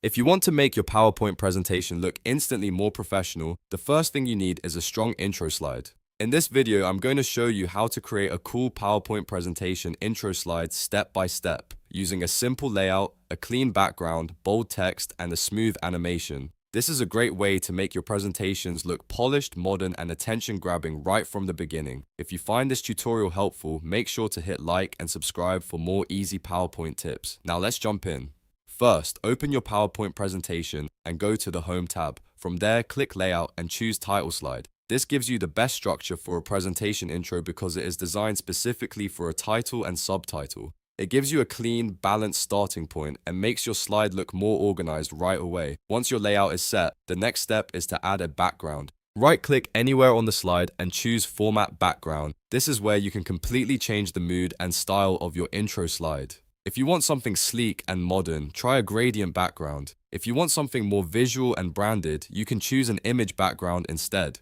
If you want to make your PowerPoint presentation look instantly more professional, the first thing you need is a strong intro slide. In this video, I'm going to show you how to create a cool PowerPoint presentation intro slide step by step, using a simple layout, a clean background, bold text, and a smooth animation. This is a great way to make your presentations look polished, modern, and attention-grabbing right from the beginning. If you find this tutorial helpful, make sure to hit like and subscribe for more easy PowerPoint tips. Now let's jump in. First, open your PowerPoint presentation and go to the Home tab. From there, click Layout and choose Title Slide. This gives you the best structure for a presentation intro because it is designed specifically for a title and subtitle. It gives you a clean, balanced starting point and makes your slide look more organized right away. Once your layout is set, the next step is to add a background. Right-click anywhere on the slide and choose Format Background. This is where you can completely change the mood and style of your intro slide. If you want something sleek and modern, try a gradient background. If you want something more visual and branded, you can choose an image background instead.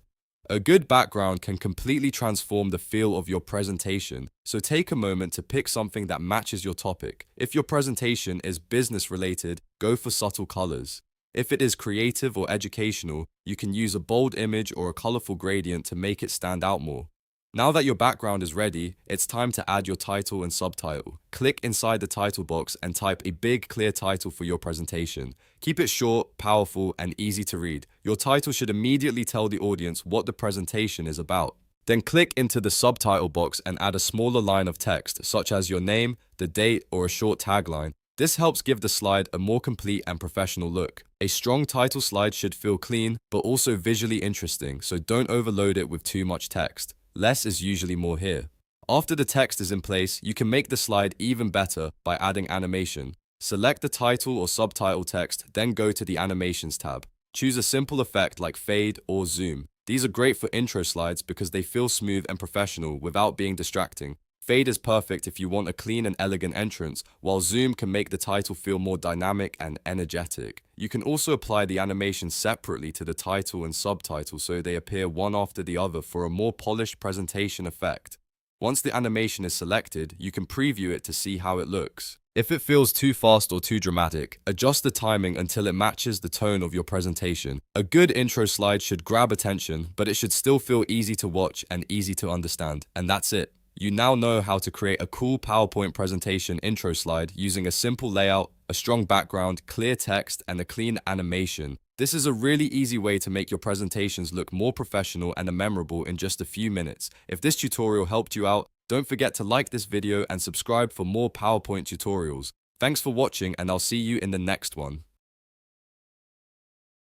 A good background can completely transform the feel of your presentation, so take a moment to pick something that matches your topic. If your presentation is business related, go for subtle colors. If it is creative or educational, you can use a bold image or a colorful gradient to make it stand out more. Now that your background is ready, it's time to add your title and subtitle. Click inside the title box and type a big, clear title for your presentation. Keep it short, powerful, and easy to read. Your title should immediately tell the audience what the presentation is about. Then click into the subtitle box and add a smaller line of text, such as your name, the date, or a short tagline. This helps give the slide a more complete and professional look. A strong title slide should feel clean, but also visually interesting, so don't overload it with too much text. Less is usually more here. After the text is in place, you can make the slide even better by adding animation. Select the title or subtitle text, then go to the Animations tab. Choose a simple effect like fade or zoom. These are great for intro slides because they feel smooth and professional without being distracting. Fade is perfect if you want a clean and elegant entrance, while zoom can make the title feel more dynamic and energetic. You can also apply the animation separately to the title and subtitle so they appear one after the other for a more polished presentation effect. Once the animation is selected, you can preview it to see how it looks. If it feels too fast or too dramatic, adjust the timing until it matches the tone of your presentation. A good intro slide should grab attention, but it should still feel easy to watch and easy to understand. And that's it. You now know how to create a cool PowerPoint presentation intro slide using a simple layout, a strong background, clear text, and a clean animation. This is a really easy way to make your presentations look more professional and memorable in just a few minutes. If this tutorial helped you out, don't forget to like this video and subscribe for more PowerPoint tutorials. Thanks for watching, and I'll see you in the next one.